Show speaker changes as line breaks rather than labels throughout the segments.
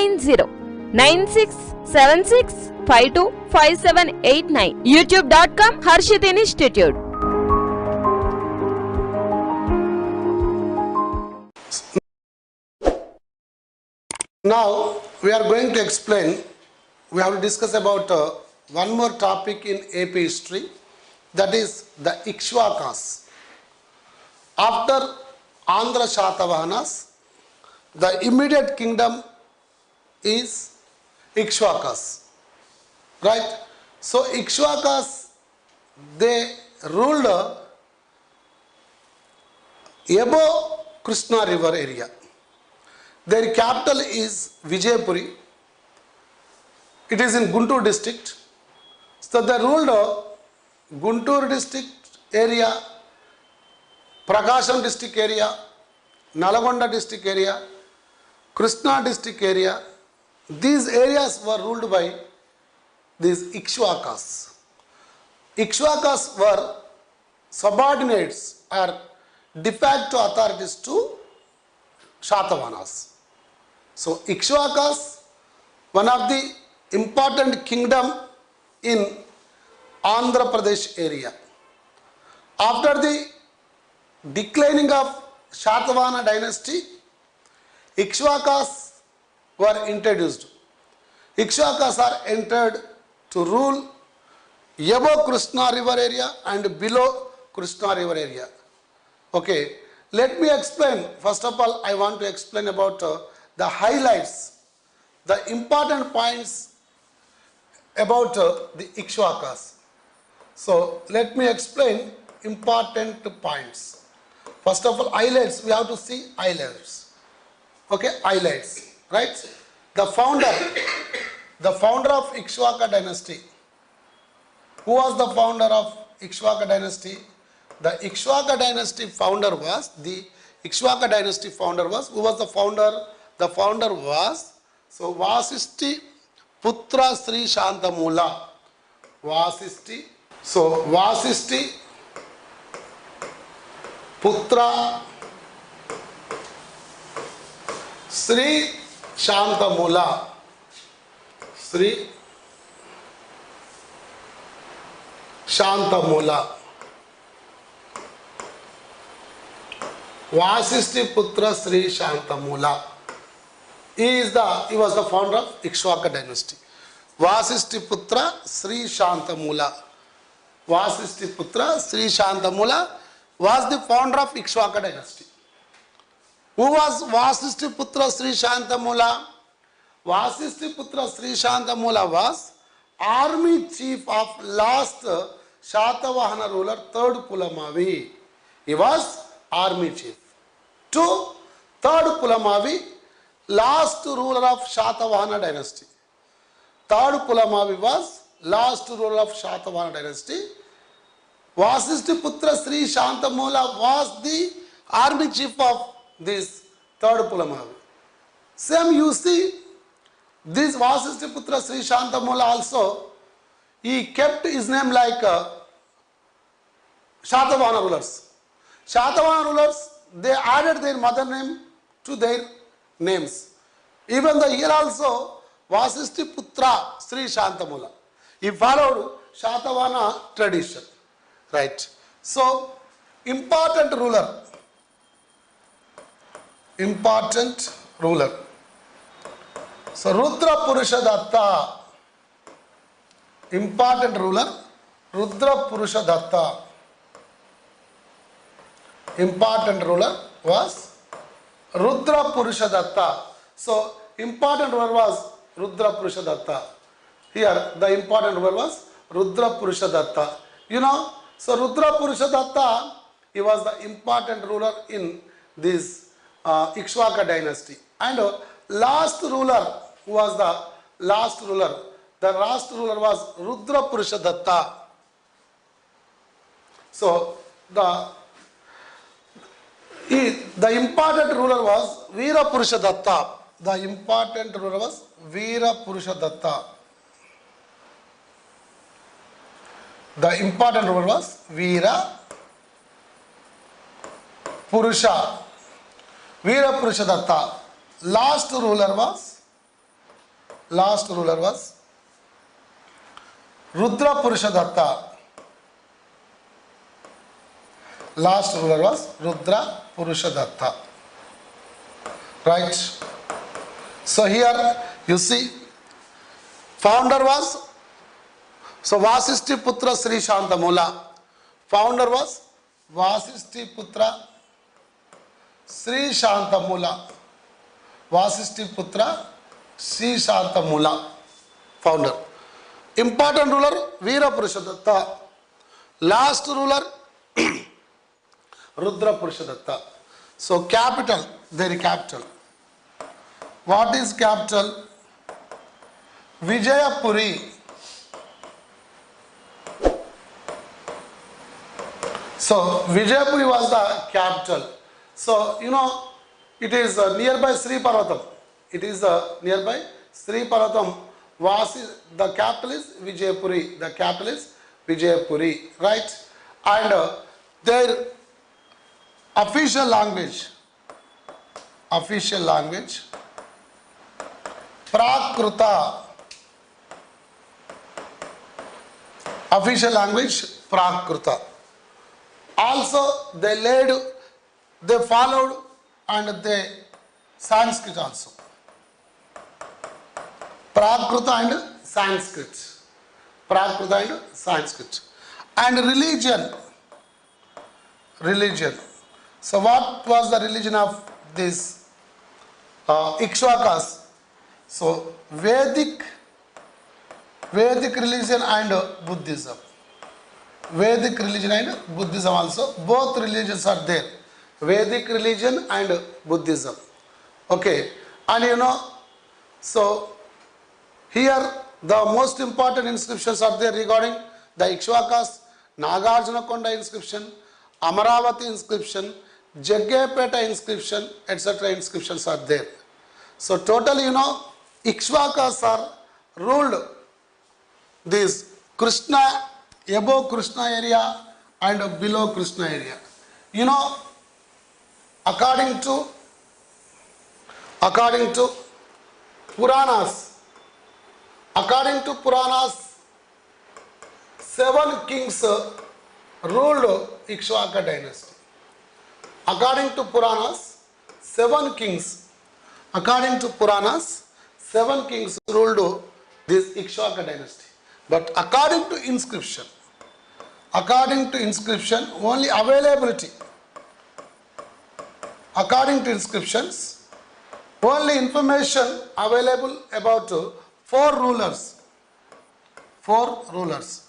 9676525789. youtube.com Harshith Institute.
Now we are going to explain, we have to discuss about one more topic in AP history, that is the Ikshvakus. After Andhra Shatavahanas, the immediate kingdom is Ikshvakus, right? So Ikshvakus, they ruled above Krishna river area. Their capital is Vijaypuri. It is in Guntur district. So they ruled Guntur district area, Prakasham district area, Nalagonda district area, Krishna district area. These areas were ruled by these Ikshvakus. Ikshvakus were subordinates or de facto authorities to Shatavahanas. So Ikshvakus, one of the important kingdom in Andhra Pradesh area. After the declining of Shatavahana dynasty, Ikshvakus were introduced. Ikshvakus are entered to rule above Krishna river area and below Krishna river area. Okay, let me explain. First of all, I want to explain about the highlights, the important points about the Ikshvakus. So let me explain important points. First of all, highlights, we have to see highlights. Okay, highlights, right? The founder of Ikshvaka dynasty. Who was the founder of Ikshvaka dynasty? The Ikshvaka dynasty founder was, who was the founder? The founder was, so Vasishti Putra Sri Shantamula. Vasishti Putra Sri Shantamula. Sri Shantamula. Vasishti Putra Sri Shantamula. He was the founder of Ikshvaka dynasty. Vasishti Putra Sri Shantamula. Vasishti Putra Sri Shantamula was the founder of Ikshvaka dynasty. Who was Vasishti Putra Sri Shantamula? Vasishti Putra Sri Shantamula was army chief of last Shatavahana ruler, third Pulamavi. He was army chief to third Pulamavi, last ruler of Shatavahana dynasty. Third Pulamavi was last ruler of Shatavahana dynasty. Vasishti Putra Sri Shantamula was the army chief of this third Pulamavi. Same you see, this Vasishti Putra Sri Shantamula also, he kept his name like Shatavahana rulers. Shatavahana rulers, they added their mother name to their names. Even the here also, Vasishti Putra Sri Shantamula. He followed Shatavahana tradition. Right. So, important ruler. So, Rudra Purusha Datta. Important ruler, Rudra Purusha Datta. Important ruler was Rudra Purusha Datta. So, important ruler was Rudra Purusha Datta. Here, the important ruler was Rudra Purusha Datta. You know, so Rudra Purusha Datta, he was the important ruler in this Ikshvaka dynasty. And last ruler, who was the last ruler? The last ruler was Rudra Purusha Datta. So, the important ruler was Veera Purusha Datta. The important ruler was Veera Purusha Datta. The important ruler was Veera Purusha Datta. Last ruler was last ruler was Rudra Purushadatta. Last ruler was Rudra Purushadatta. Right? So here you see, founder was, so Vasishti Putra Sri Shantamula. Founder was Vasishti Putra Sri Shantamula. Vasishti Putra Sri Shantamula. Founder. Important ruler Veera Purushadatta. Last ruler Rudra Purushadatta. So capital, their capital. What is capital? Vijayapuri. So Vijayapuri was the capital. So you know, it is nearby Sri Parvatam. It is nearby Sri Parvatam. The capital is Vijayapuri. The capital is Vijayapuri, right? And their official language, Prakruta. Official language Prakruta. Also they followed and they Sanskrit also. Prakruta and Sanskrit. Prakruta and Sanskrit. And religion. So what was the religion of this Ikshvakus? So Vedic religion and Buddhism. Vedic religion and Buddhism also. Both religions are there. Vedic religion and Buddhism. Okay. And you know, so here the most important inscriptions are there regarding the Ikshvakus, Nagarjunakonda inscription, Amaravati inscription, Jaggepeta inscription, etc. inscriptions are there. So totally, you know, Ikshvakus are ruled this Krishna, above Krishna area and below Krishna area. You know, according to Puranas, 7 kings ruled Ikshvaka dynasty. According to Puranas, 7 kings ruled this Ikshvaka dynasty. But according to inscription, only availability. According to inscriptions, only information available about 4 rulers. 4 rulers,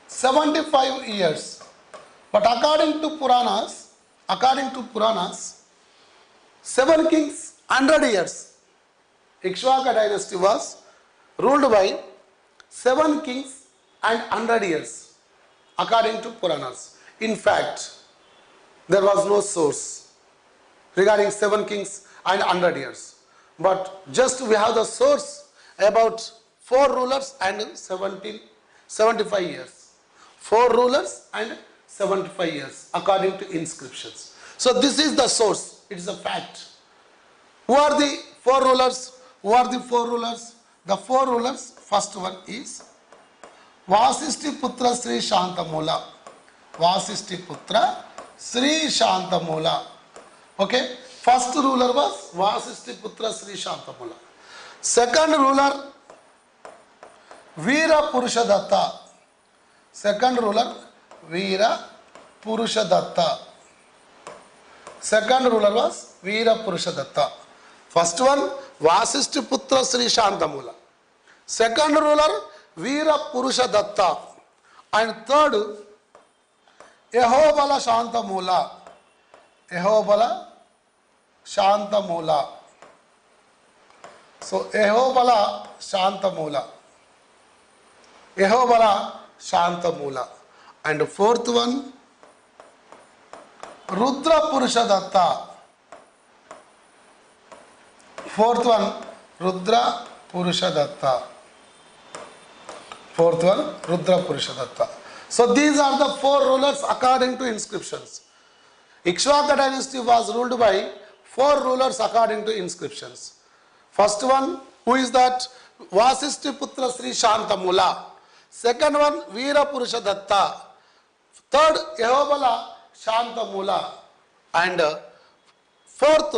75 years. But according to Puranas, 7 kings, 100 years. Ikshvaka dynasty was ruled by 7 kings and 100 years, according to Puranas. In fact, there was no source regarding 7 kings and 100 years. But just we have the source about 4 rulers and 75 years. 4 rulers and 75 years, according to inscriptions. So this is the source. It is a fact. Who are the 4 rulers? The 4 rulers, first one is Vasishti Putra Sri Shantamula. Okay. First ruler was Vasishti Putra Sri Shantamula. Second ruler, Veera Purushadatta. Second ruler was Veera Purushadatta. First one, Vasishti Putra Sri Shantamula. Second ruler, Veera Purushadatta. And third, Ehobala Shantamula. So Ehobala Shantamula. And fourth one, Rudra Purushadatta. Fourth one, Rudra Purushadatta. So these are the 4 rulers according to inscriptions. Ikshvaka dynasty was ruled by 4 rulers according to inscriptions. First one, who is that? Vasishtiputra Sri Shantamula. Second one, Veera Purusha Datta. Third, Yehobala Shantamula. And fourth,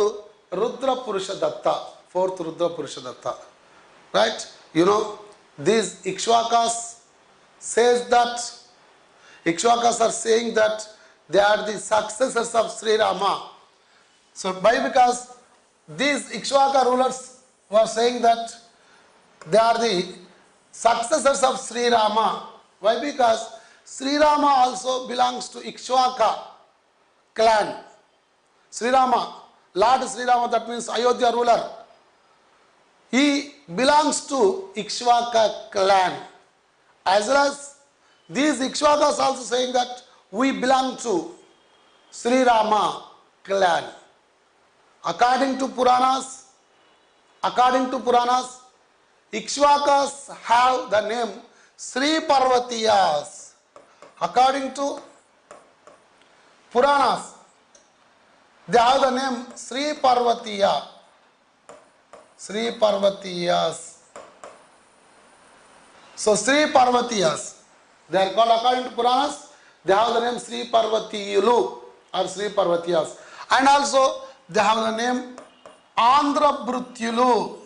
Rudra Purusha Datta. Fourth, Rudra Purusha Datta. Right? You know, these Ikshvakas says that, Ikshvakas are saying that they are the successors of Sri Rama. So why? Because these Ikshvaka rulers were saying that they are the successors of Sri Rama. Why? Because Sri Rama also belongs to Ikshvaka clan. Sri Rama, Lord Sri Rama, that means Ayodhya ruler. He belongs to Ikshvaka clan. As well as these Ikshvakas also saying that we belong to Sri Rama clan. According to Puranas, Ikshvakas have the name Sri Parvatiyas. According to Puranas, they have the name Sri Parvatiya. Sri Parvatiyas. So Sri Parvatiyas, they are called according to Puranas, they have the name Sri Parvatiyulu or Sri Parvatiyas. And also they have the name Andhra Brutyulu.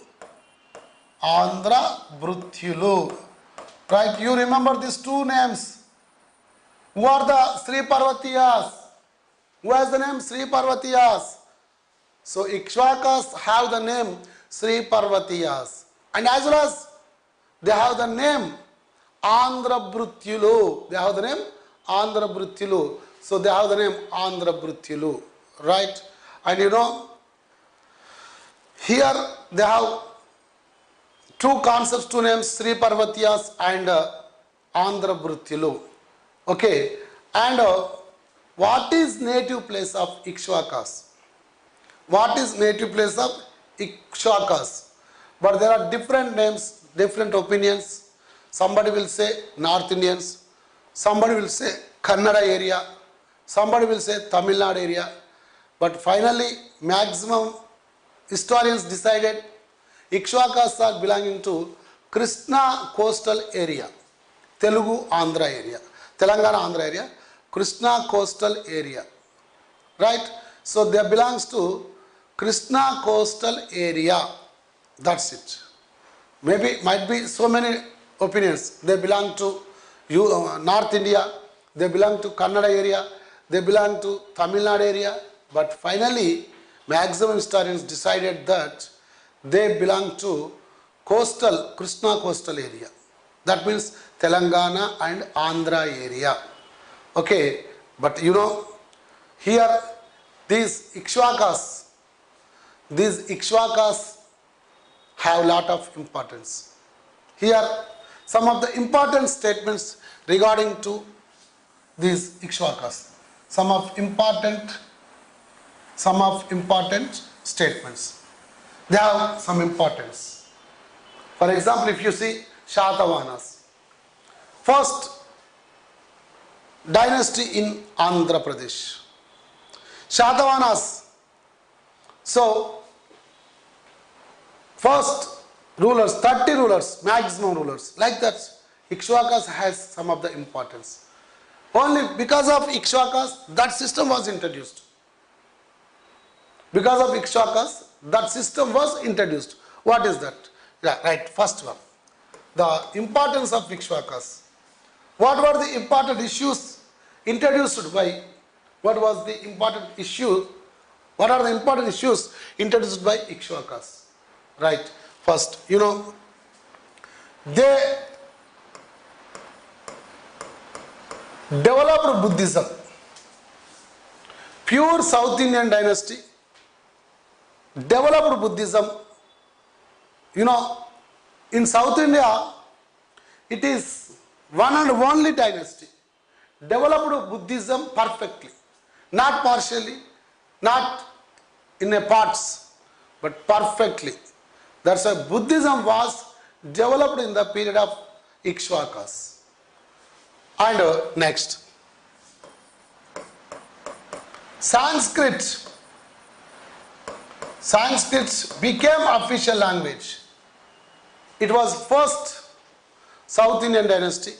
Andhra Brutyulu. Right? You remember these two names. Who are the Sri Parvatiyas? Who has the name Sri Parvatiyas? So Ikshvakas have the name Sri Parvatiyas. And as well as they have the name Andhra Brutyulu. They have the name Andhra Brutyulu. So they have the name Andhra Brutyulu. Right? And you know, here they have two concepts, two names, Sri Parvatiyas and Andhra Brutyulu. Okay. And what is native place of Ikshvakas? What is native place of Ikshvakas? But there are different names, different opinions. Somebody will say North Indians. Somebody will say Kannada area. Somebody will say Tamil Nadu area. But finally, maximum historians decided Ikshvakas are belonging to Krishna coastal area, Telugu Andhra area, Telangana Andhra area, Krishna coastal area, right? So they belongs to Krishna coastal area. That's it. Maybe might be so many opinions. They belong to North India. They belong to Kannada area. They belong to Tamil Nadu area. But finally, maximum historians decided that they belong to coastal, Krishna coastal area. That means Telangana and Andhra area. Okay, but you know, here these Ikshvakas have a lot of importance. Here, some of the important statements regarding to these Ikshvakas. Some of important statements. They have some importance. For example, if you see Shatavahanas, first dynasty in Andhra Pradesh. Shatavahanas. So, first rulers, 30 rulers, maximum rulers. Like that, Ikshvakas has some of the importance. Only because of Ikshvakas, that system was introduced. Because of Ikshvakas, that system was introduced. What is that? Yeah, right, first one. The importance of Ikshvakas. What were the important issues introduced by, what was the important issue? What are the important issues introduced by Ikshvakas? Right, first, you know, they developed Buddhism. Pure South Indian dynasty developed Buddhism. You know, in South India, it is one and only dynasty developed Buddhism perfectly, not partially, not in a parts, but perfectly. That's why Buddhism was developed in the period of Ikshvakas. And next, Sanskrit became official language. It was first South Indian dynasty.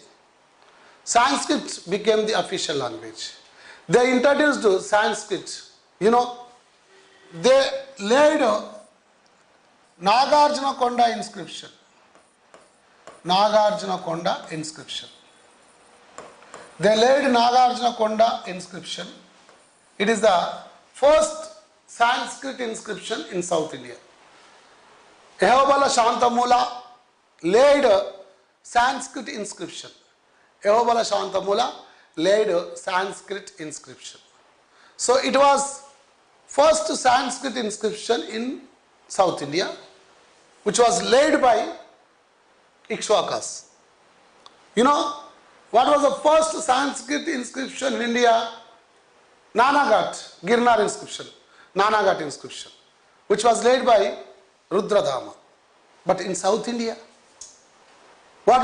Sanskrit became the official language. They introduced Sanskrit. You know, they laid Nagarjuna Konda inscription. Nagarjuna Konda inscription. They laid Nagarjuna Konda inscription. It is the first Sanskrit inscription in South India. Ehobala Shantamula laid Sanskrit inscription. Ehobala Shantamula laid Sanskrit inscription. So it was first Sanskrit inscription in South India, which was laid by Ikshvakus. You know, what was the first Sanskrit inscription in India? Nanaghat, Girnar inscription, Nanaghat inscription, which was laid by Rudradhama. But in South India, what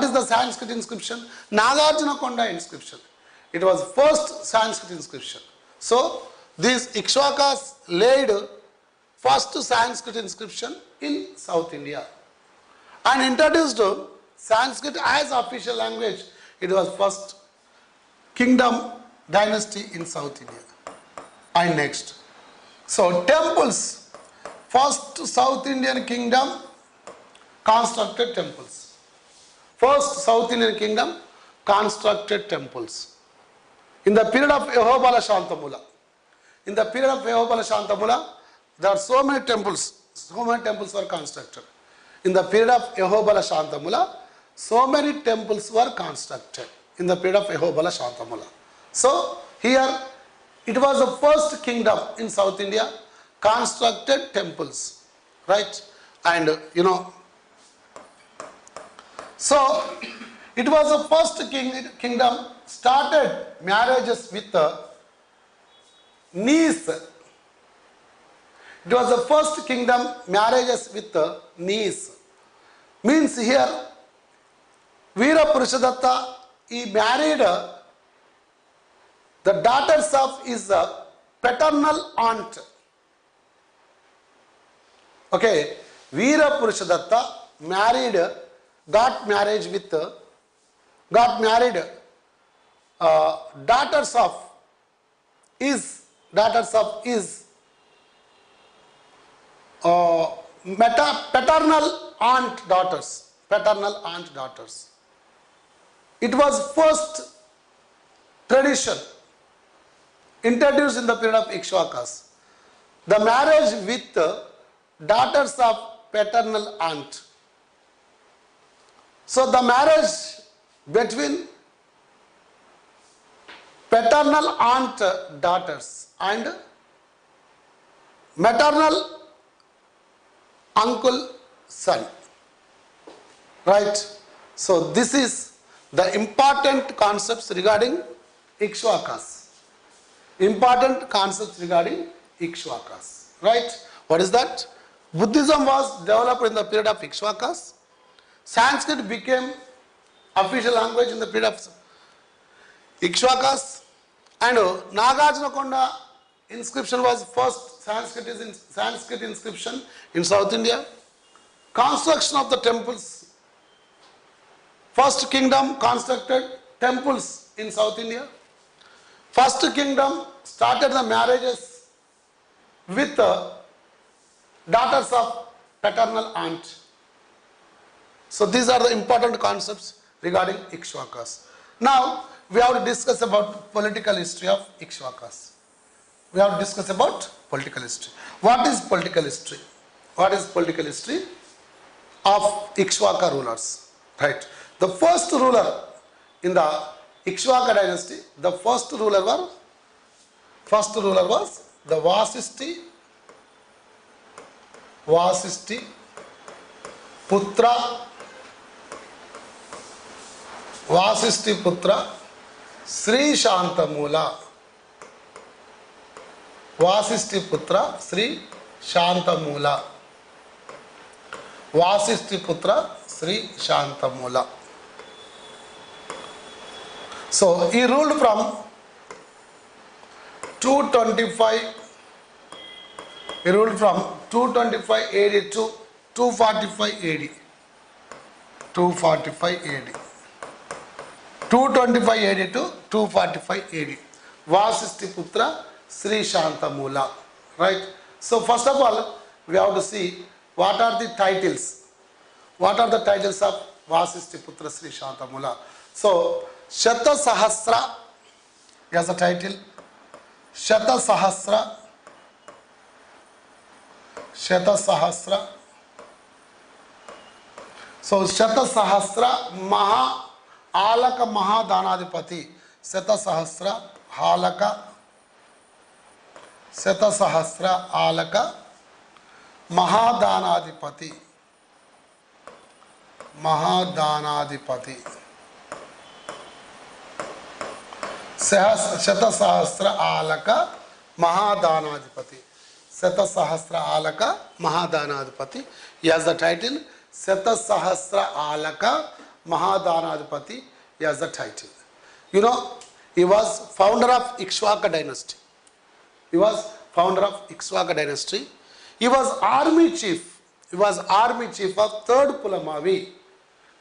is the Sanskrit inscription? Nagarjuna Konda inscription. It was first Sanskrit inscription. So these Ikshvakus laid first Sanskrit inscription in South India and introduced Sanskrit as official language. It was first kingdom dynasty in South India. And next, so temples. First South Indian kingdom constructed temples. First South Indian kingdom constructed temples. In the period of Ehobala Shantamula. In the period of Ehobala Shantamula, there are so many temples were constructed. In the period of Ehobala Shantamula, so many temples were constructed. In the period of Ehobala Shantamula. So here, it was the first kingdom in South India constructed temples, right? And you know, so it was the first kingdom started marriages with niece. It was the first kingdom marriages with niece. Means here, Veera Purushadatta, he married the daughters of his paternal aunt. Okay, Veera Purushadatta got married daughters of his paternal aunt daughters. It was first tradition introduced in the period of Ikshvakus. The marriage with daughters of paternal aunt. So the marriage between paternal aunt daughters and maternal uncle son. Right? So this is the important concepts regarding Ikshvakus. Important concepts regarding Ikshvakus. Right? What is that? Buddhism was developed in the period of Ikshvakus. Sanskrit became official language in the period of Ikshvakus. And Nagarjuna Konda inscription was first Sanskrit inscription in South India. Construction of the temples. First kingdom constructed temples in South India. First kingdom started the marriages with daughters of paternal aunt. So these are the important concepts regarding Ikshvakus. Now we have to discuss about political history of Ikshvakus. We have to discuss about political history. What is political history? What is political history of Ikshvaka rulers? Right. The first ruler in the Ikshvaka dynasty, the first ruler was the Vasisti putra Sri Shantamula. Vasisti putra Sri Shantamula. Vasisti putra Sri Shantamula. So he ruled from 225 He ruled from 225 AD to 245 AD. 245 AD. 225 AD to 245 AD. Vasishtiputra Sri Shantamula. Right? So first of all, we have to see what are the titles. What are the titles of Vasishtiputra Sri Shantamula? So, Shata Sahasra as a title. Shata Sahasra. Shata Sahasra. So, Shata Sahasra Maha Alaka Mahadanadipati. Shata Sahasra Alaka. Shata Sahasra Alaka Mahadanadipati. Mahadanadipati. Shata Sahasra Alaka Mahadanadipati. Shata Sahasra Alaka Mahadanadipati. He has the title Shata Sahasra Alaka Mahadanadipati. He has the title. You know, he was founder of Ikshvakus dynasty. He was founder of Ikshvakus dynasty. He was army chief. He was army chief of third Pulamavi,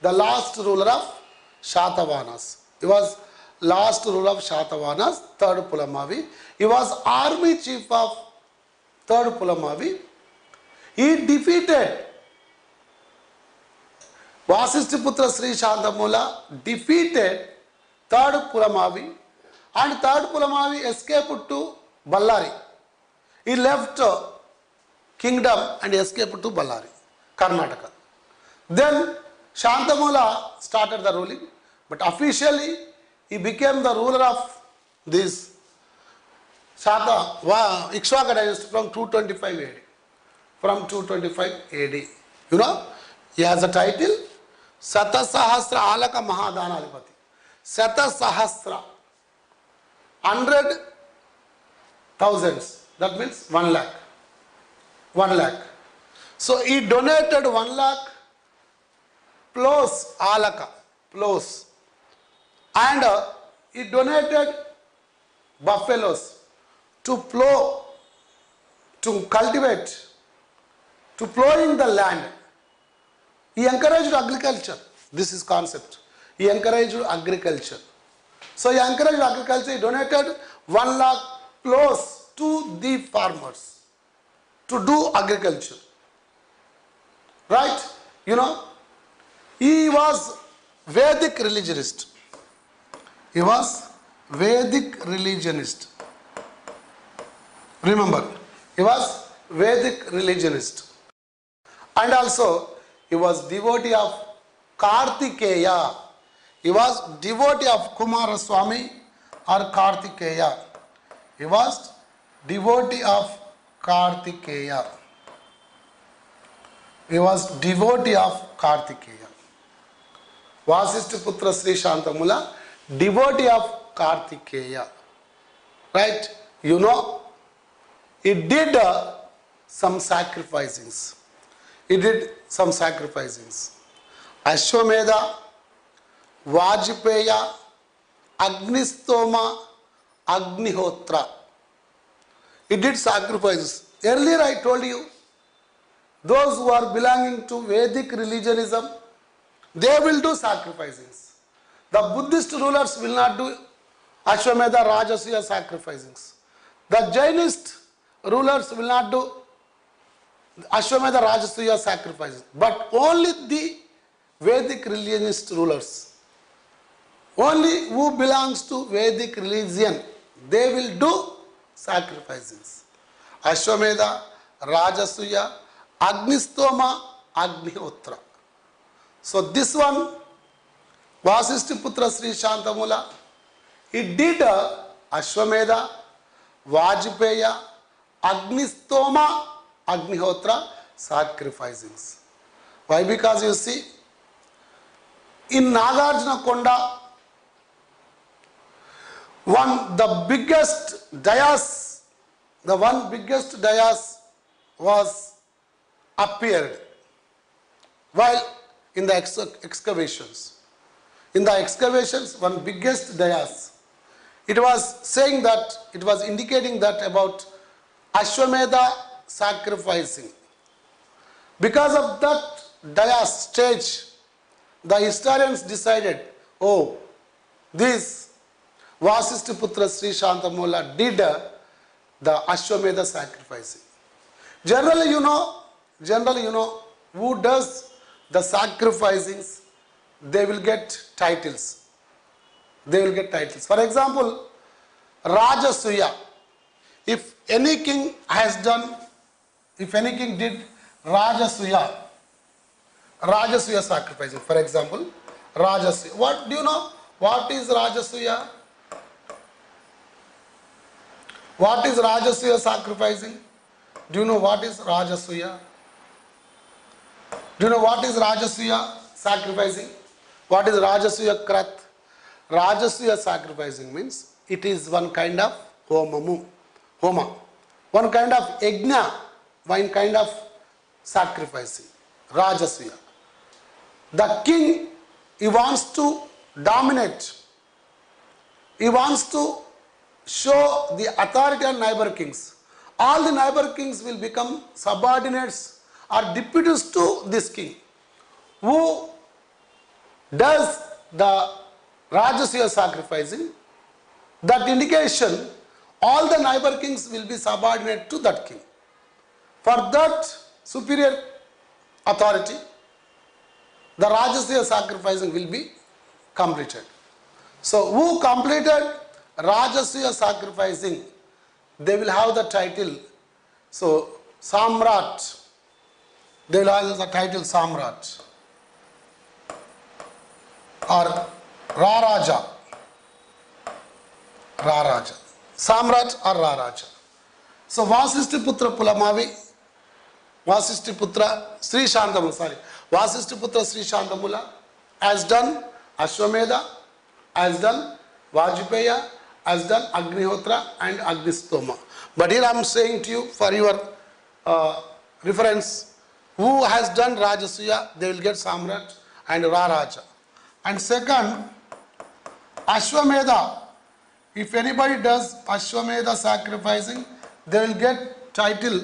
the last ruler of Shatavahanas. He was last ruler of Shatavahanas, third Pulamavi. He was army chief of third Pulamavi. He defeated Vasishtiputra Sri Shantamula, defeated third Pulamavi, and third Pulamavi escaped to Ballari. He left kingdom and escaped to Ballari, Karnataka. Then Shantamula started the ruling, but officially he became the ruler of this Ikshvakus dynasty from 225 AD. From 225 AD. You know, he has a title Shata Sahasra Alaka Mahadanadipati. Shata Sahasra, 100 thousands, that means 1 lakh. 1 lakh. So he donated 1 lakh plus alaka, plus, and he donated buffaloes to plow, to cultivate, to plowing the land. He encouraged agriculture. This is concept. He encouraged agriculture. So he encouraged agriculture. He donated 1 lakh plus to the farmers to do agriculture. Right? You know, he was Vedic religionist. He was Vedic religionist. Remember, he was Vedic religionist. And also, he was devotee of Kartikeya. He was devotee of Kumaraswamy or Kartikeya. He was devotee of Kartikeya. He was devotee of Kartikeya. Vasishtiputra Sri Shantamula, devotee of Kartikeya. Right? You know, he did some sacrificings. He did some sacrificings. Ashwamedha, Vajpeya, Agnistoma, Agnihotra. He did sacrifices. Earlier I told you, those who are belonging to Vedic religionism, they will do sacrificings. The Buddhist rulers will not do Ashwamedha, Rajasuya sacrificings. The Jainist rulers will not do Ashwamedha, Rajasuya sacrifices. But only the Vedic religionist rulers, only who belongs to Vedic religion, they will do sacrifices. Ashwamedha, Rajasuya, Agnistoma, Agnihotra. So this one, Vasishtiputra Sri Shantamula, he did Ashwamedha, Vajpeya, Agnistoma, Agnihotra sacrificings. Why? Because you see, in Nagarjuna Konda, the biggest dayas was appeared while in the excavations. In the excavations, one biggest dayas, it was saying that, it was indicating that about Ashwamedha sacrificing. Because of that dais stage, the historians decided, oh, this Vasishtiputra Sri Shantamula did the Ashwamedha sacrificing. Generally, you know, who does the sacrificings, they will get titles. They will get titles. For example, Rajasuya. If any king did Rajasuya sacrificing, for example, Rajasuya. What do you know? What is Rajasuya? What is Rajasuya sacrificing? Do you know what is Rajasuya? Do you know what is Rajasuya sacrificing? What is Rajasuya Krat? Rajasuya sacrificing means it is one kind of homa, one kind of yajna, one kind of sacrificing. Rajasuya. The king, he wants to dominate. He wants to show the authority on neighbor kings. All the neighbor kings will become subordinates or deputies to this king. Who does the Rajasuya sacrificing? That indication, all the neighbor kings will be subordinate to that king. For that superior authority, the Rajasuya sacrificing will be completed. So, who completed Rajasuya sacrificing, they will have the title. So, Samrat. They will have the title Samrat or Raraja. Raraja. Samrat or Raraja. So, Vasishtiputra Pulamavi, Vasishtiputra Sri Shantamula, Vasishtiputra Sri Shantamula has done Ashwamedha, has done Vajpaya, has done Agnihotra and Agnistoma. But here I am saying to you for your reference, who has done Rajasuya, they will get Samrat and Raraja. And second, Ashwamedha. If anybody does Ashwamedha sacrificing, they will get title.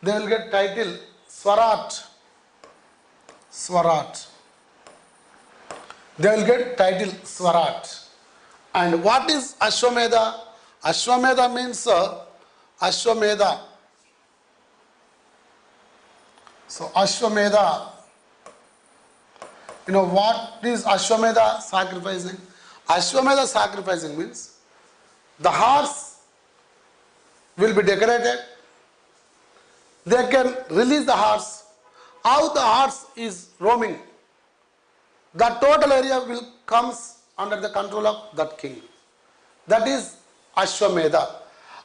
They will get title Swarat. Swarat. They will get title Swarat. And what is Ashwamedha? Ashwamedha means Ashwamedha. So Ashwamedha. You know what is Ashwamedha sacrificing? Ashwamedha sacrificing means the horse will be decorated. They can release the horse. How the horse is roaming, the total area will comes under the control of that king. That is Ashwamedha.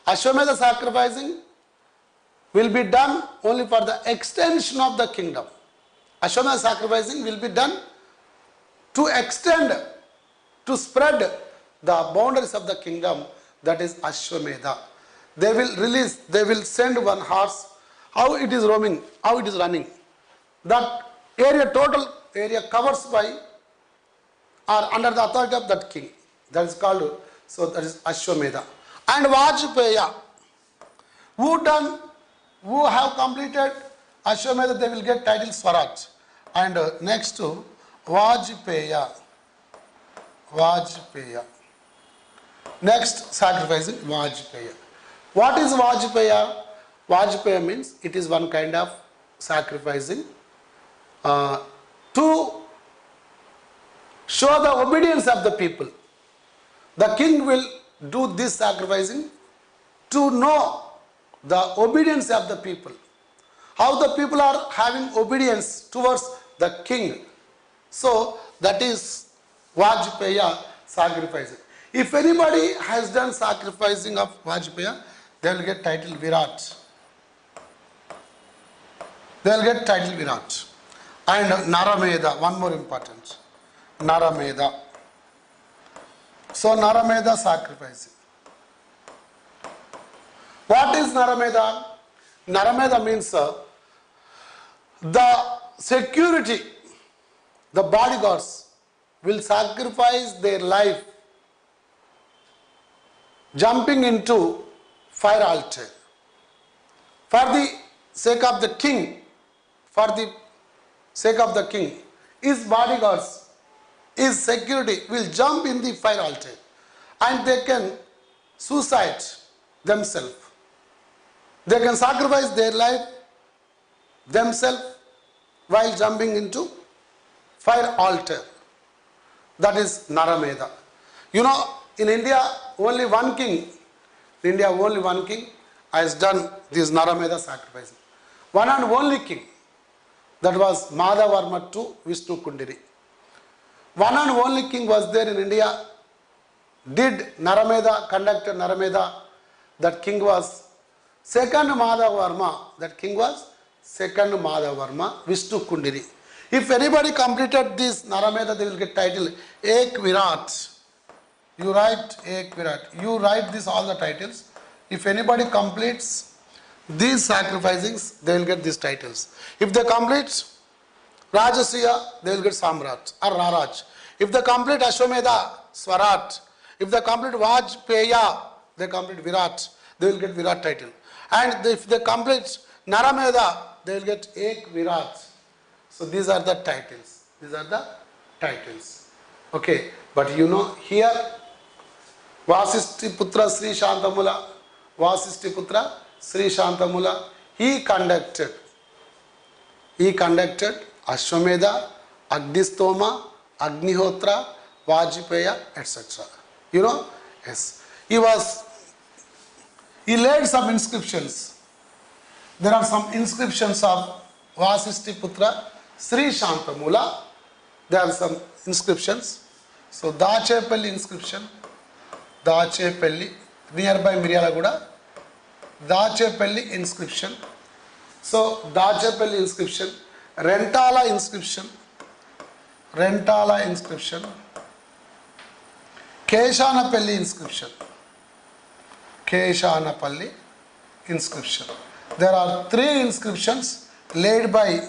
Ashwamedha sacrificing will be done only for the extension of the kingdom. Ashwamedha sacrificing will be done to extend, to spread the boundaries of the kingdom. That is Ashwamedha. They will release, they will send one horse, how it is roaming, how it is running. That area, total area covers by or under the authority of that king. That is called, so that is Ashwamedha. And Vajpaya. Who have completed Ashwamedha, they will get title Swarat. And next to Vajpaya. Vajpaya. Next sacrificing Vajpaya. What is Vajpaya? Vajpaya means it is one kind of sacrificing to show the obedience of the people. The king will do this sacrificing to know the obedience of the people. How the people are having obedience towards the king. So that is Vajpaya sacrificing. If anybody has done sacrificing of Vajpaya, they will get title Virat. They will get title Virat. And Naramedha, one more important. Naramedha. So Naramedha sacrificing. What is Naramedha? Naramedha means the security, the bodyguards will sacrifice their life jumping into fire altar for the sake of the king, for the sake of the king, his bodyguards, his security will jump in the fire altar and they can suicide themselves. They can sacrifice their life themselves while jumping into fire altar. That is Narameda. You know, in India, only one king has done this Narameda sacrifice. One and only king. That was Madhavarma to Vishnu Kundiri. One and only king was there in India, did Narameda, conducted Narameda. That king was second Madhavarma. That king was second Madhavarma, Vishnu Kundiri. If anybody completed this Narameda, they will get title Ek Virat. You write Ek Virat. You write this all the titles. If anybody completes these sacrificings, they will get these titles. If they complete Rajasriya, they will get Samrat or Raraj. If they complete Ashwamedha, Swarat. If they complete Vajpeya, they complete Virat, they will get Virat title. And if they complete Narameda, they will get Ek Virat. So these are the titles. These are the titles. Okay, but you know here, Vasishti Putra Sri Shantamula, Vasishti Putra Sri Shantamula, he conducted Ashwamedha, Agnishtoma, Agnihotra, Vajpeya, etc. You know? Yes. He laid some inscriptions. There are some inscriptions of Vasishti Putra Sri Shantamula. There are some inscriptions. So Dachepalli inscription, Dachepalli, nearby Miryalaguda, Dachepalli inscription. So Dachepalli inscription, Rentala inscription, Keshanapalli inscription, Keshanapalli inscription. There are three inscriptions laid by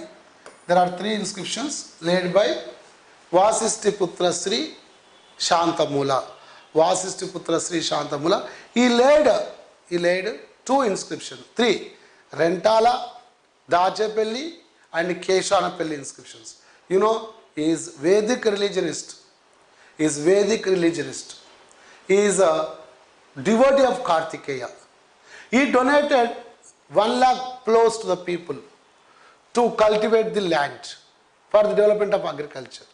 Vasishti Putra Sri Shantamula. Vasishti Putra Sri Shantamula. He laid two inscriptions, three, Rentala, Dachepalli and Keshanapalli inscriptions. You know, he is Vedic religionist. He is a devotee of Kartikeya. He donated 1 lakh plows to the people to cultivate the land for the development of agriculture.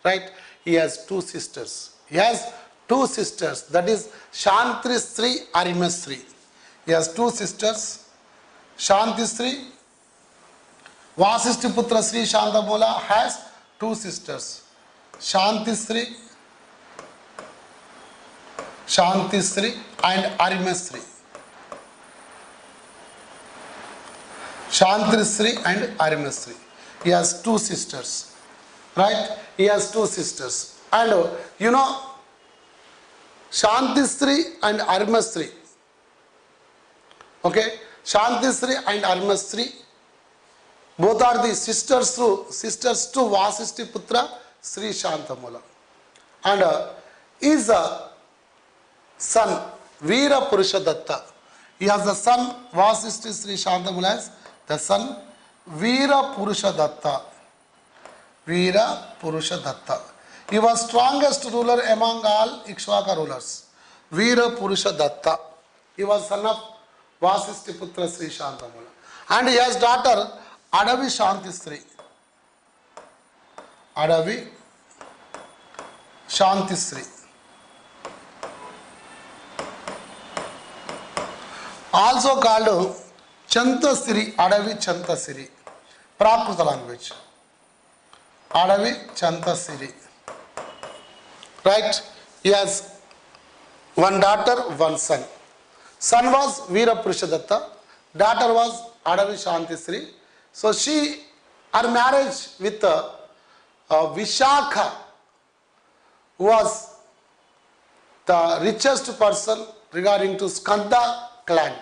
Right? He has two sisters. That is Shantrisri, Arimasri. He has two sisters. Shantisri. Vasishti Putra Sri Shantamula has two sisters. Shantisri and Arimasri. Shantisri and Arimasri. He has two sisters. Right? He has two sisters. And you know, Shantisri and Arimasri. Okay? Shantisri and Arimasri, both are the sisters to Vasishti Putra Sri Shantamula. And is a son, Veera Purusha Datta. He has a son, Vasishti Sri Shantamula has the son, Veera Purusha Datta. He was strongest ruler among all Ikshvaka rulers. Veera Purusha Datta. He was son of Vasishti Putra Sri Shantamula. And he has daughter Adavi Shantisri. Also called Chantasiri, Adavi Chantasiri. Prakruta language. Adavi Chantasiri. Right? He has one daughter, one son. Son was Veera Purusha Datta. Daughter was Adavi Shantisri. So her marriage with Vishakha, who was the richest person regarding to Skanda clan.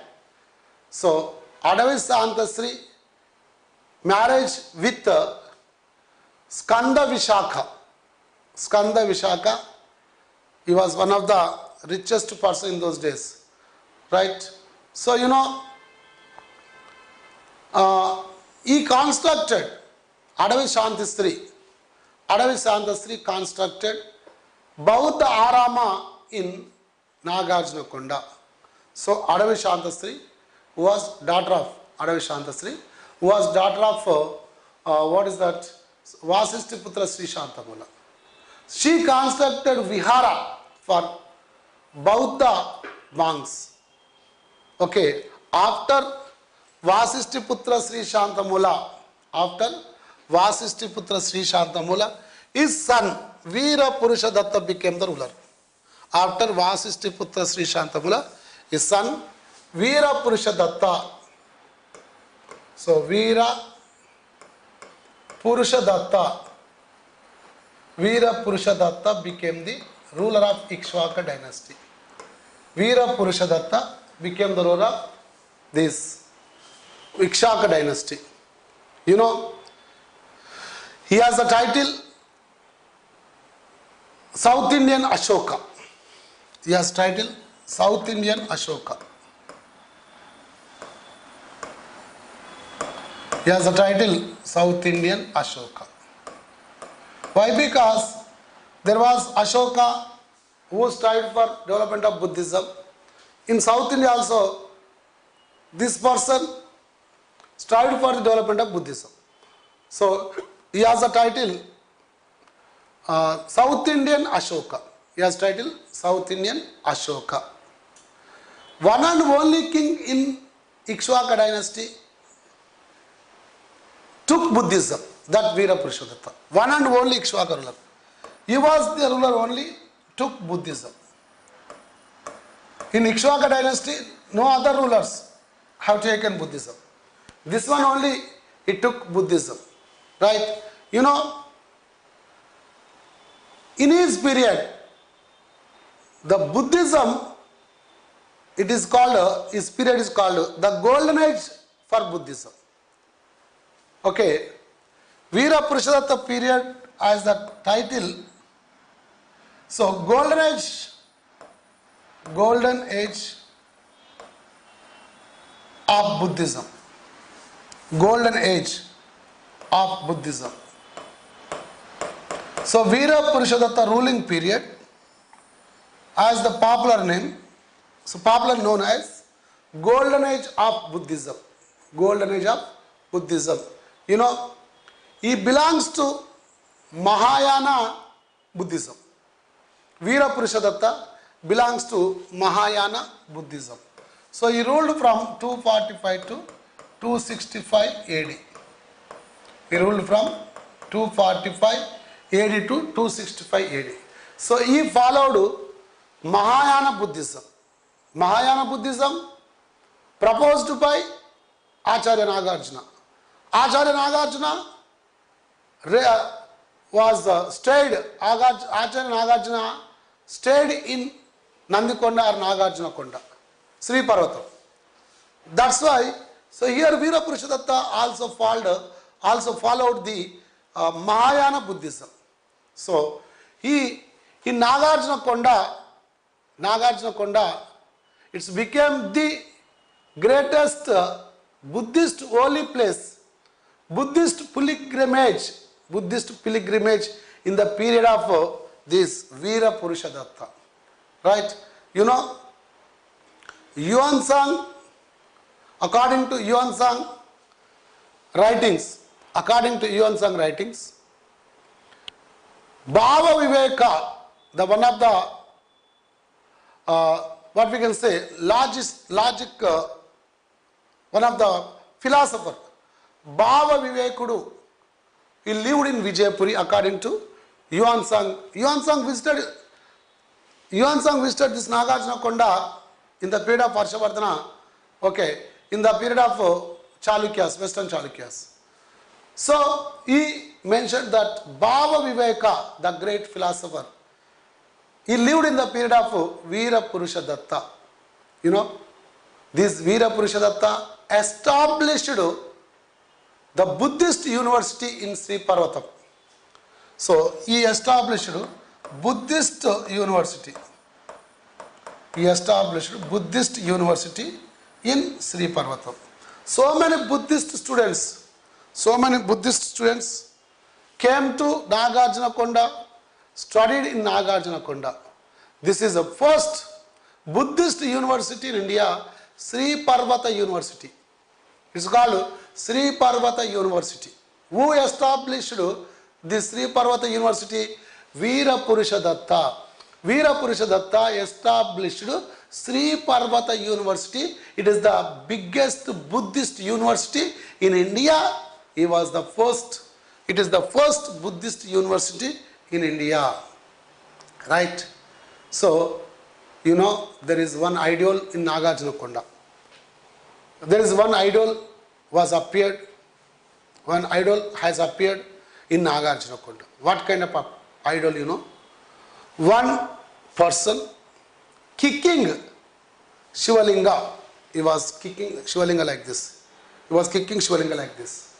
So Adavi Shantisri marriage with Skanda Vishakha, he was one of the richest person in those days. Right? So you know, he constructed Adavi Shantastri constructed Bauddha Arama in Nagarjuna Konda. So Adavi Shantastri, who was daughter of Adavi Shantastri, who was daughter of what is that? Vasishtiputra Sri Shantamula. She constructed Vihara for Bauddha monks. Okay, after Vasishtiputra Sri Shantamula, his son Veera Purushadatta became the ruler. After Vasishtiputra Sri Shantamula, his son Veera Purushadatta. So Veera Purushadatta became the ruler of Ikshvaku dynasty. Veera Purushadatta became the ruler of this Ikshvaku dynasty. You know, he has the title South Indian Ashoka. He has title South Indian Ashoka. He has the title South Indian Ashoka. Why? Because there was Ashoka who strived for development of Buddhism. In South India also, this person strived for the development of Buddhism. So he has the title South Indian Ashoka. He has title South Indian Ashoka. One and only king in Ikshvaku dynasty took Buddhism, that Veera Purushadatta. One and only Ikshvaku ruler. He was the ruler only, took Buddhism. In Ikshvaku dynasty, no other rulers have taken Buddhism. This one only, he took Buddhism. Right? You know, in his period, the Buddhism, it is called, his period is called the Golden Age for Buddhism. Okay, Veera Purushadatta period as the title. So Golden Age of Buddhism. Golden Age of Buddhism. So Veera Purushadatta ruling period as the popular name, so popular known as Golden Age of Buddhism. Golden Age of Buddhism. You know, he belongs to Mahayana Buddhism. Veera Purushadatta belongs to Mahayana Buddhism. So he ruled from 245 to 265 AD. He ruled from 245 AD to 265 AD. So he followed Mahayana Buddhism. Mahayana Buddhism proposed by Acharya Nagarjuna. Acharya Nagarjuna was stayed, Acharya Nagarjuna stayed in Nandikonda or Nagarjuna Konda, Sri Parvatam. That's why, so here Veera Purushadatta also followed the Mahayana Buddhism. So he in Nagarjuna Konda, it's became the greatest Buddhist holy place, Buddhist pilgrimage in the period of this Veera Purushadatta. Right? You know, Yuan Sang, according to Yuan Sang writings, Bhava Viveka, the one of the what we can say logic one of the philosopher, Bhava Vivekudu, he lived in Vijayapuri according to Yuan Sang. Yuan Sang visited this Nagarjuna Konda in the period of Harshavardhana, okay, in the period of Chalukyas, Western Chalukyas. So he mentioned that Bhava Viveka, the great philosopher, he lived in the period of Veera Purushadatta. You know, this Veera Purushadatta established the Buddhist university in Sri Parvatam. So he established Buddhist university. He established Buddhist university in Sri Parvatam. So many Buddhist students came to Nagarjunakonda, studied in Nagarjunakonda. This is the first Buddhist university in India, Sri Parvata University. It's called Sri Parvata University. Who established this Sri Parvata University? Veera Purusha Datta. Veera Purusha Datta established Sri Parvata University. It is the biggest Buddhist university in India. He was the first. It is the first Buddhist university in India. Right? So, you know, there is one idol in Nagarjunakonda. There is one idol was appeared. One idol has appeared in Nagarjunakonda. What kind of idol, you know? One person kicking Shivalinga. He was kicking Shivalinga like this. He was kicking Shivalinga like this.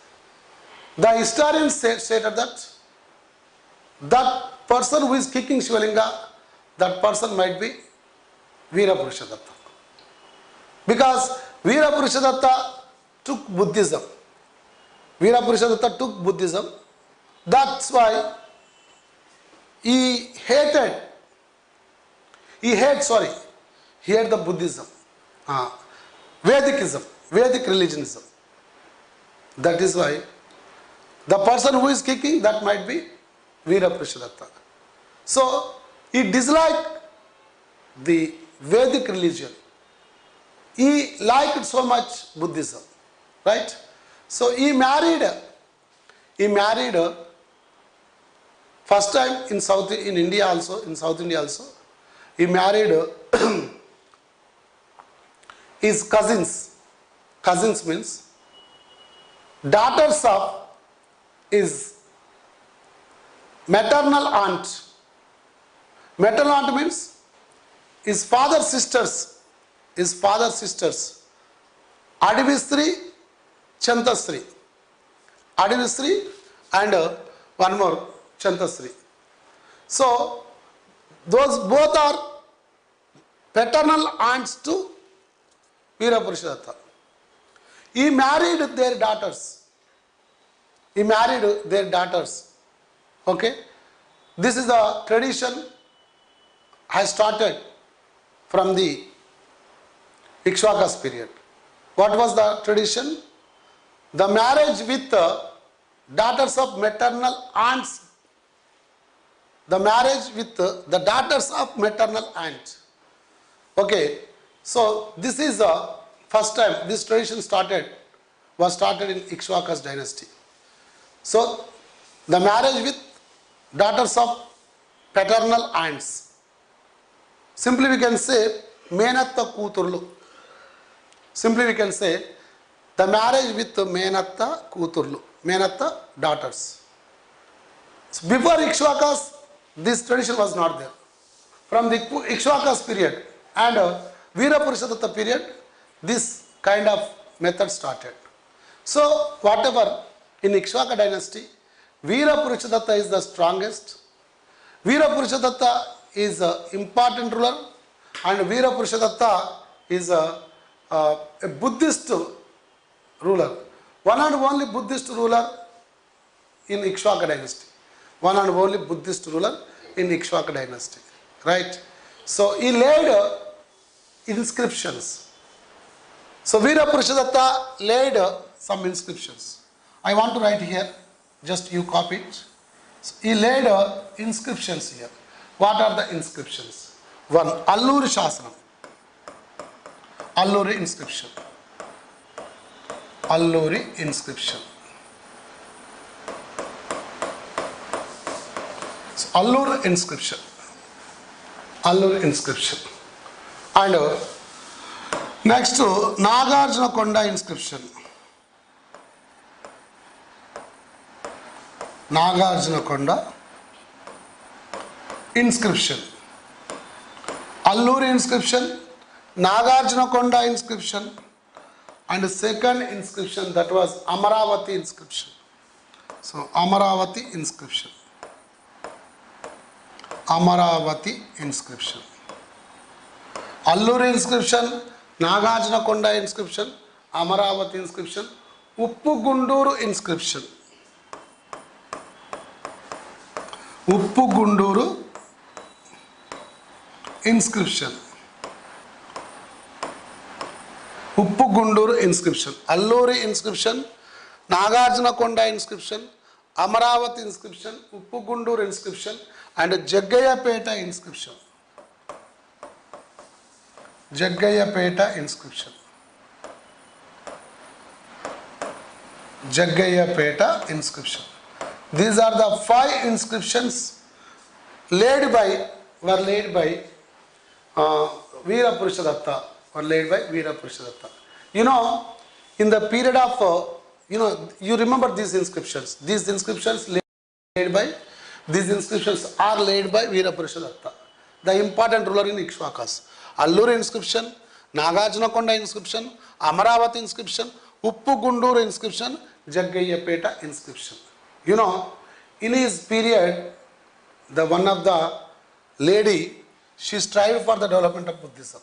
The historians stated that person who is kicking Shivalinga, that person might be Veera Purusha Datta. Because Veera Purusha Datta took Buddhism. Veera Purusha Datta took Buddhism. That's why he hated the Buddhism, Vedikism, Vedic religionism. That is why the person who is kicking, that might be Veera Purusha Datta. So he disliked the Vedic religion. He liked so much Buddhism, right? So he married first time in South India also. He married his cousins. Cousins means daughters of his maternal aunt. Maternal aunt means his father's sisters. Adivisri, Chantasri. Adivisri and one more, Chantasri. So, those both are paternal aunts to Veera Purusha Datta. He married their daughters. Okay? This is the tradition has started from the Ikshvakus period. What was the tradition? The marriage with daughters of maternal aunts. The marriage with the daughters of maternal aunt. Okay, so this is the first time this tradition was started in Ikshvakus dynasty. So the marriage with daughters of paternal aunts. Simply we can say Menatta Kuturlu. Simply we can say the marriage with Menatta Kuturlu. Menatta daughters. So before Ikshvakus, this tradition was not there. From the Ikshvakus period and Veera Purusha Datta period, this kind of method started. So whatever in Ikshvaka dynasty, Veera Purusha Datta is the strongest. Veera Purusha Datta is an important ruler, and Veera Purusha Datta is a Buddhist ruler. One and only Buddhist ruler in Ikshvaka dynasty. One and only Buddhist ruler in Ikshvaka dynasty. Right? So he laid inscriptions. So Veera Purusha Datta laid some inscriptions. I want to write here, just you copy it. So he laid inscriptions here. What are the inscriptions? One, Alluri Shasanam. Alluri inscription. Alluri inscription. So Alluri inscription. Alluri inscription. And next to Nagarjunakonda inscription. Nagarjunakonda inscription. Alluri inscription, Nagarjunakonda inscription, and second inscription, that was Amaravati inscription. So Amaravati inscription. Amaravati inscription. Alluri inscription, Nagarjunakonda inscription, Amaravati inscription, Uppugunduru inscription. Uppugunduru inscription. Uppugunduru inscription. Alluri inscription, Nagarjunakonda inscription, Amaravati inscription, Uppugunduru inscription, and Jaggayapeta inscription. Jaggayapeta inscription. Jaggayapeta inscription. These are the 5 inscriptions were laid by Veera Purushadatta. You know, in the period of, you remember these inscriptions. These inscriptions are laid by Veera Purushadatta, the important ruler in Ikshvakus. Alluri inscription, Nagarjunakonda inscription, Amaravati inscription, Uppugunduru inscription, Jaggayapeta inscription. You know, in his period, the one of the lady, she strived for the development of Buddhism.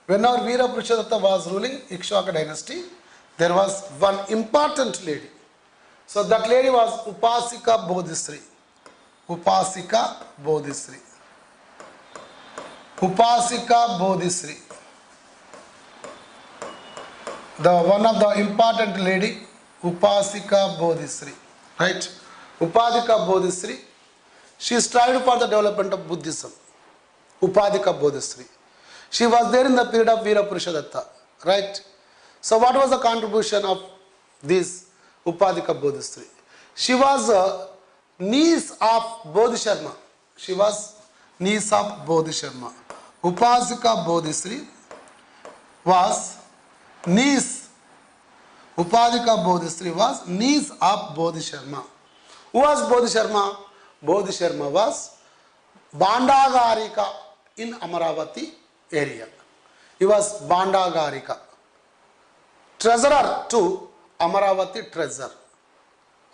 Whenever Veera Purushadatta was ruling Ikshvaka dynasty, there was one important lady. So that lady was Upasika Bodhisri. Upasika Bodhisri. Upasika Bodhisri. The one of the important lady, Upasika Bodhisri. Right? Upadika Bodhisri. She strived for the development of Buddhism. Upadika Bodhisri. She was there in the period of Veera Purushadatta. Right? So what was the contribution of this Upadika Bodhisri? She was a niece of Bodhisharma. She was niece of Bodhisharma. Upasika Bodhisri was niece. Upadika Bodhisri was niece of Bodhisharma. Who was Bodhisharma? Bodhisharma was Bandagarika in Amaravati area. He was Bandagarika. Treasurer to Amaravati treasure.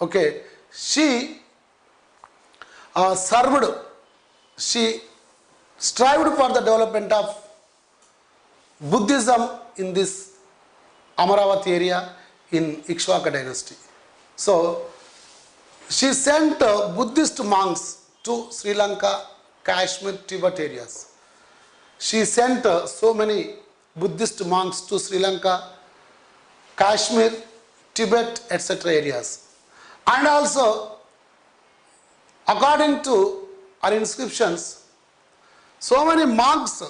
Okay. She she strived for the development of Buddhism in this Amaravati area in Ikshvaka dynasty. So, she sent Buddhist monks to Sri Lanka, Kashmir, Tibet areas. She sent so many Buddhist monks to Sri Lanka, Kashmir, Tibet, etc. areas. And also, according to our inscriptions, so many monks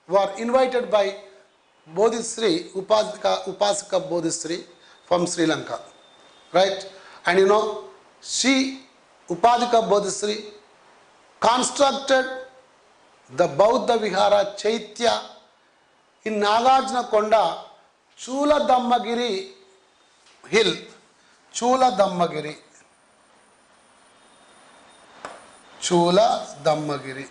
were invited by Bodhisri, Upasika Bodhisri from Sri Lanka. Right? And you know, she, Upadika Bodhisri, constructed the Bauddha Vihara Chaitya in Nagarjunakonda, Chula Dhammagiri hill. Chula Dhammagiri. Chula Dhammagiri.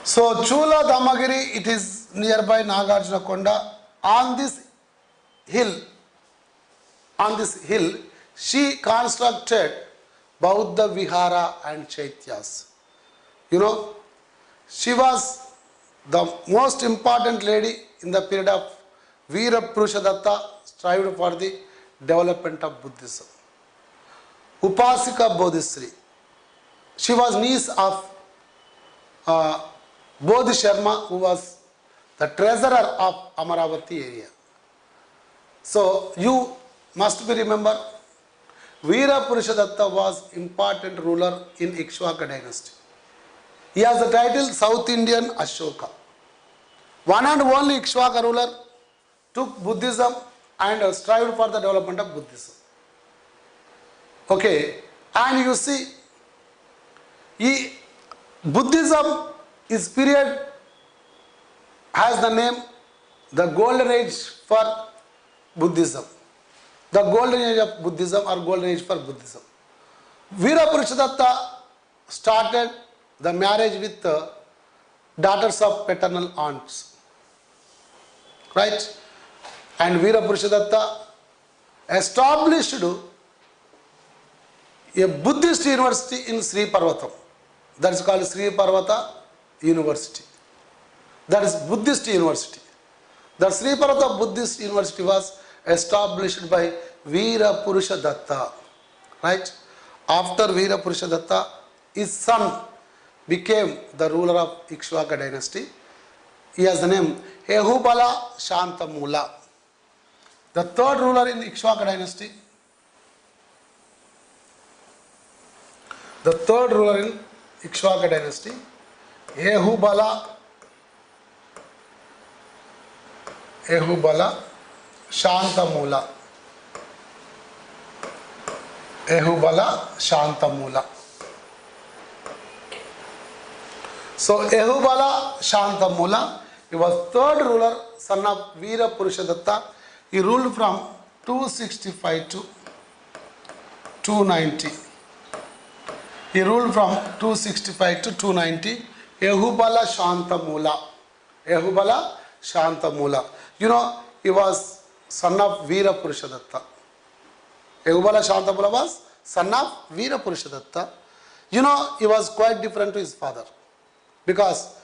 So Chula Dhammagiri, it is nearby Nagarjunakonda. On this hill, she constructed Bauddha Vihara and Chaityas. You know, she was the most important lady in the period of Veera Purushadatta, strived for the development of Buddhism. Upasika Bodhisri. She was niece of Bodhisharma, who was the treasurer of Amaravati area. So you must be remember, Veera Purushadatta was important ruler in Ikshvaka dynasty. He has the title South Indian Ashoka. One and only Ikshvaka ruler took Buddhism and strived for the development of Buddhism. Okay, and you see, Buddhism is period has the name the golden age for Buddhism. The golden age of Buddhism or golden age for Buddhism. Veera Purushadatta started the marriage with daughters of paternal aunts. Right? And Veera Purushadatta established a Buddhist university in Sri Parvatam. That is called Sri Parvata University. That is Buddhist university. The Sri Parvata Buddhist University was established by Veera Purusha Datta. Right? After Veera Purusha Datta, his son became the ruler of Ikshvaku dynasty. He has the name Ehubala Shantamula. The third ruler in Ikshvaku dynasty. The third ruler in Ikshvaku dynasty, Ehubala Shantamula. Ehubala Shantamula. So Ehubala Shantamula, he was third ruler, son of Veera Purusha Datta. He ruled from 265 to 290. He ruled from 265 to 290. Ehubala Shantamula. Ehubala Shantamula. You know, he was son of Veera Purusha Datta. Ehubala Shantamula was son of Veera Purusha Datta. You know, he was quite different to his father, because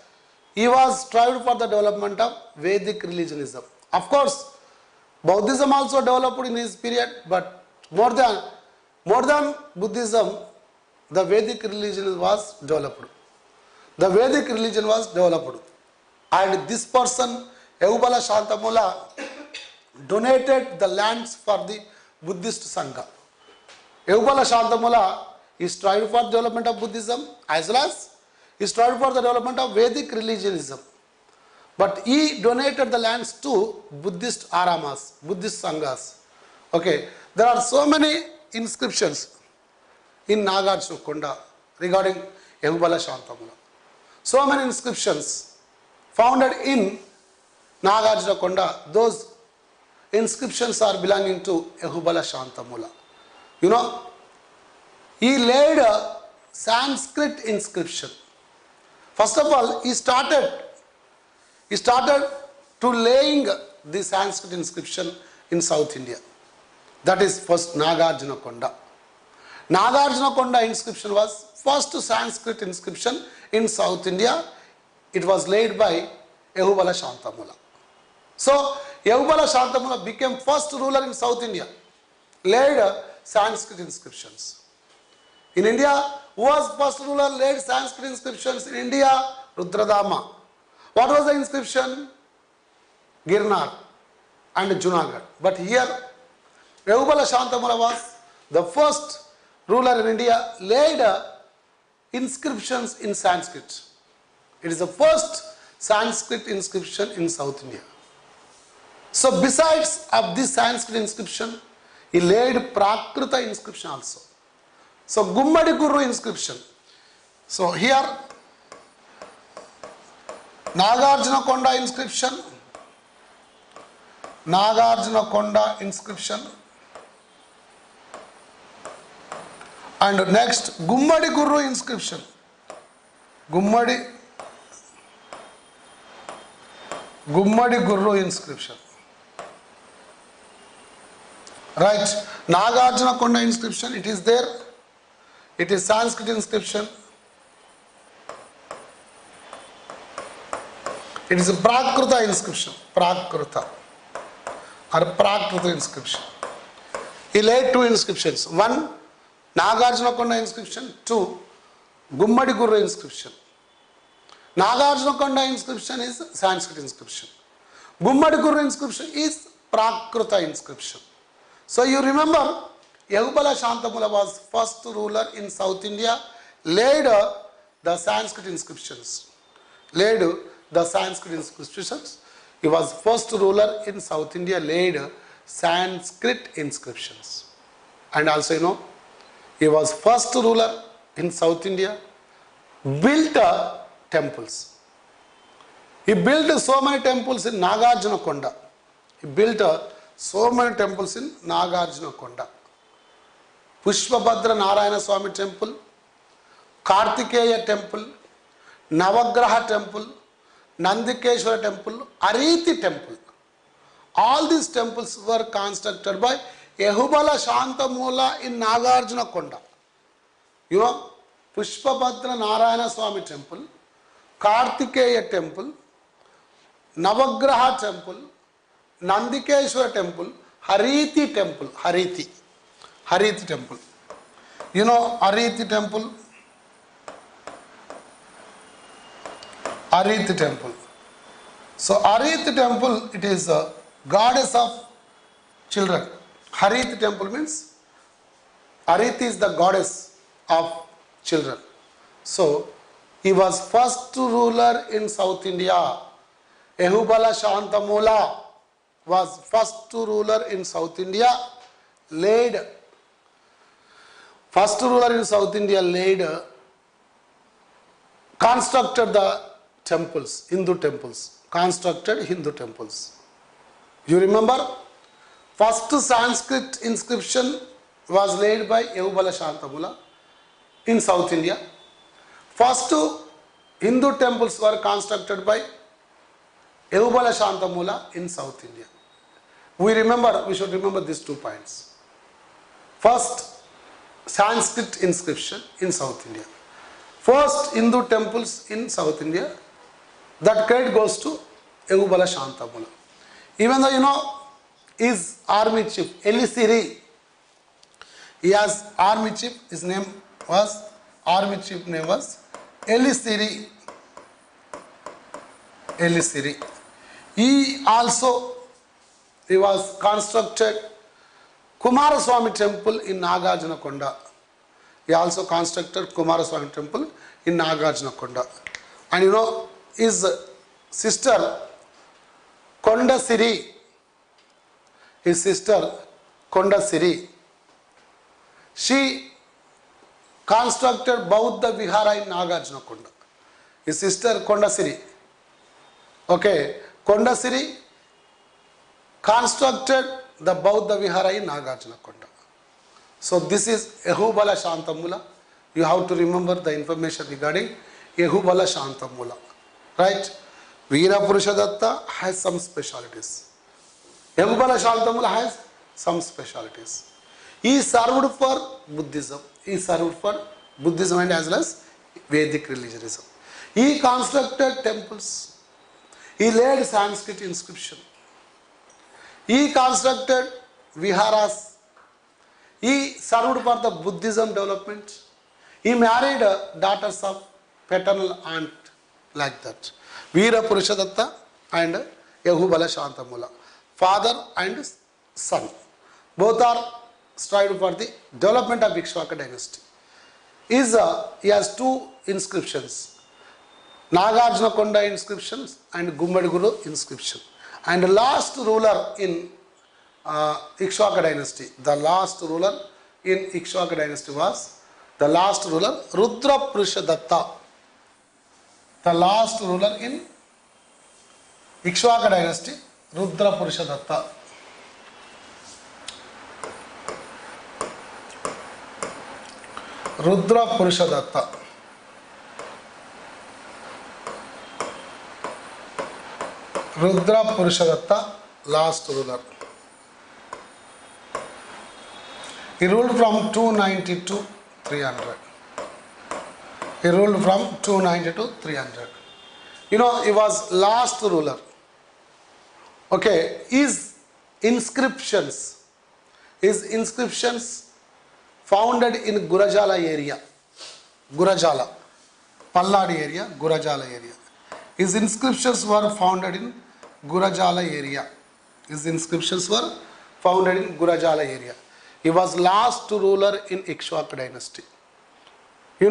he was strived for the development of Vedic religionism. Of course, Buddhism also developed in his period, but more than Buddhism, the Vedic religion was developed. The Vedic religion was developed. And this person, Ehubala Shantamula, donated the lands for the Buddhist Sangha. Ehubala Shantamula, he strived for the development of Buddhism as well as he strived for the development of Vedic religionism. But he donated the lands to Buddhist aramas, Buddhist sanghas. Okay, there are so many inscriptions in Nagarjunakonda regarding Ehubala Shantamula. So many inscriptions founded in Nagarjunakonda, those inscriptions are belonging to Ehubala Shantamula. You know, he laid a Sanskrit inscription. First of all, he started to laying the Sanskrit inscription in South India. That is first Nagarjunakonda. Nagarjunakonda inscription was first Sanskrit inscription in South India. It was laid by Ehubala Shantamula. So Ehubala Shantamula became first ruler in South India, laid Sanskrit inscriptions. In India, who was first ruler laid Sanskrit inscriptions in India? Rudradama. What was the inscription? Girnar and Junagadh. But here, Ehubala Shantamula was the first ruler in India, laid inscriptions in Sanskrit. It is the first Sanskrit inscription in South India. So besides of this Sanskrit inscription, he laid Prakrita inscription also. So Gummadi Guru inscription. So here Nagarjunakonda inscription. Nagarjunakonda inscription. And next Gummadi Guru inscription. Gummadi Guru inscription. Right. Nagarjunakonda inscription, it is there. It is Sanskrit inscription. It is a Prakrita inscription. Prakrita or Prakrita inscription. He laid two inscriptions. One, Nagarjunakonda inscription. Two, Gummadi Guru inscription. Nagarjunakonda inscription is Sanskrit inscription. Gummadi Guru inscription is Prakrita inscription. So you remember, Ehubala Shantamula was first ruler in South India, laid the Sanskrit inscriptions. Laid the Sanskrit inscriptions. He was first ruler in South India, laid Sanskrit inscriptions. And also, you know, he was first ruler in South India, built temples. He built so many temples in Nagarjunakonda. He built so many temples in Nagarjunakonda. Pushpabhadra Narayana Swami temple, Kartikeya temple, Navagraha temple, Nandikeshwara temple, Ariti temple. All these temples were constructed by Ehubala Shantamula in Nagarjunakonda. You know, Pushpabhadra Narayana Swami temple, Kartikeya temple, Navagraha temple, Nandikeshwara temple, Harithi temple, Harithi temple. You know Harithi temple? Harithi temple. So Harithi temple, it is a goddess of children. Harithi temple means Harithi is the goddess of children. So he was first ruler in South India. Ehubala Shantamula was first ruler in South India. First ruler in South India constructed the temples, Hindu temples. Constructed Hindu temples. You remember? First Sanskrit inscription was laid by Ehubala Shantamula in South India. First Hindu temples were constructed by Ehubala Shantamula in South India. We should remember these 2 points. First Sanskrit inscription in South India. First Hindu temples in South India. That credit goes to Ehubala Shantamula. Even though his army chief, Elisiri, he has army chief, army chief name was Elisiri. He was constructed Kumaraswamy temple in Nagarjunakonda. He also constructed Kumaraswamy temple in Nagarjunakonda. And his sister Kondasiri, she constructed Bauddha Vihara in Nagarjunakonda. His sister Kondasiri. Kondasiri constructed the Bauddha Vihara in Nagarjunakonda. So this is Ehubala Shantamula. You have to remember the information regarding Ehubala Shantamula. Right? Veerapurusha has some specialities. Ehubala Shantamula has some specialities. He served for Buddhism. And as well as Vedic religionism. He constructed temples. He laid Sanskrit inscription. He constructed viharas. He served for the Buddhism development. He married daughters of paternal aunt like that. Veerapurusha and Ehubala Shantamula. Father and son. Both are strived for the development of Ikshvaku dynasty. He has 2 inscriptions. Nagarjunakonda inscriptions and Gumbadiguru inscription. And the last ruler in Ikshvaku dynasty, was the last ruler Rudrapurusha Datta. The last ruler in Ikshvaku dynasty, Rudrapurusha Datta. Rudrapurusha Datta. Rudrapurusha Datta, last ruler. He ruled from 290 to 300. He ruled from 290 to 300. He was last ruler. His inscriptions founded in Gurajala area. Palladi area, Gurajala area. His inscriptions were founded in Gurajala area. He was last ruler in Ikshvaku dynasty. He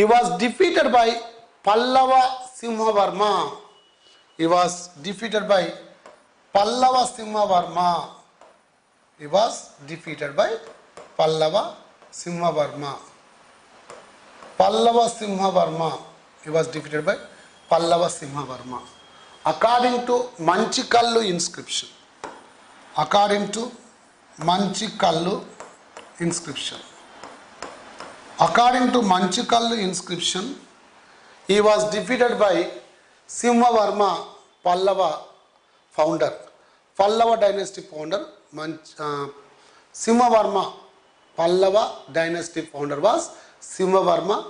was defeated by Pallava Simhavarma. According to Manchikallu inscription, he was defeated by Simhavarma, Pallava founder, Pallava dynasty founder. Simhavarma, Pallava dynasty founder was Simhavarma.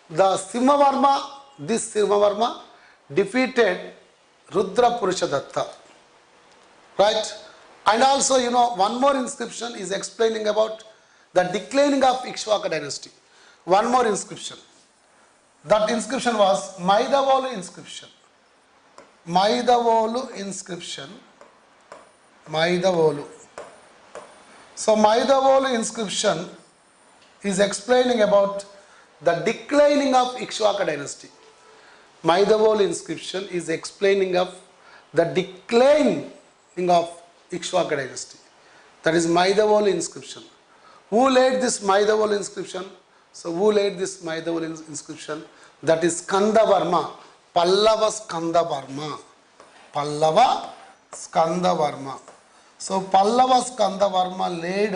This Simhavarma defeated Rudrapurusha Datta. right? And also, one more inscription is explaining about the declining of Ikshvaka dynasty. One more inscription. That inscription was Maidavolu inscription. Maidavolu inscription. Maidavolu. So Maidavolu inscription is explaining about the declining of Ikshvaka dynasty. Maidavolu inscription is explaining of the declining of Ikshvaka dynasty. That is Maidavolu inscription. Who laid this Maidavolu inscription? So who laid this Maidavolu inscription? That is Skandavarma. Pallava Skandavarma. Pallava Skandavarma. So Pallava Skandavarma laid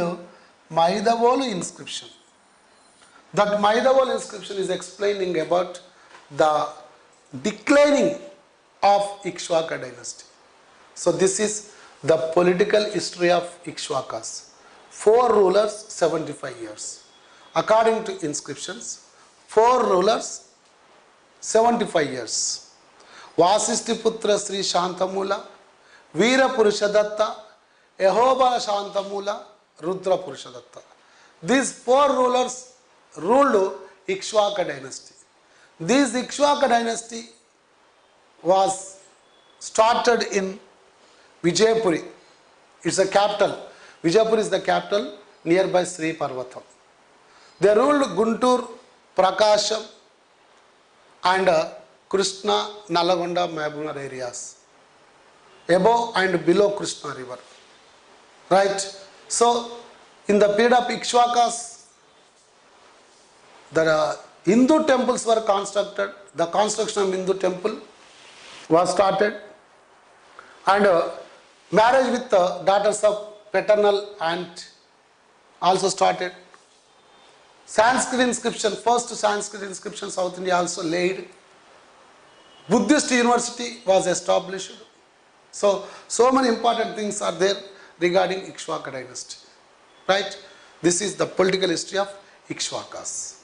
Maidavolu inscription. That Maidavolu inscription is explaining about the declining of Ikshvaka dynasty. So this is the political history of Ikshvakus. 4 rulers, 75 years. According to inscriptions, 4 rulers, 75 years. Vasishtiputra Sri Shantamula, Veera Purushadatta, Ehobala Shantamula, Rudra Purushadatta. These 4 rulers ruled Ikshvaka dynasty. This Ikshvaka dynasty was started in Vijayapuri. It's a capital. Vijayapur is the capital nearby Sri Parvatam. They ruled Guntur, Prakasham and Krishna, Nalagonda, Mahabubnagar areas. Above and below Krishna river. Right? So, in the period of Ikshvakus, the Hindu temples were constructed. The construction of Hindu temple was started. And marriage with the daughters of paternal aunt also started. Sanskrit inscription, first Sanskrit inscription South India also laid. Buddhist university was established. So many important things are there regarding Ikshvaka dynasty. Right? This is the political history of Ikshvakus.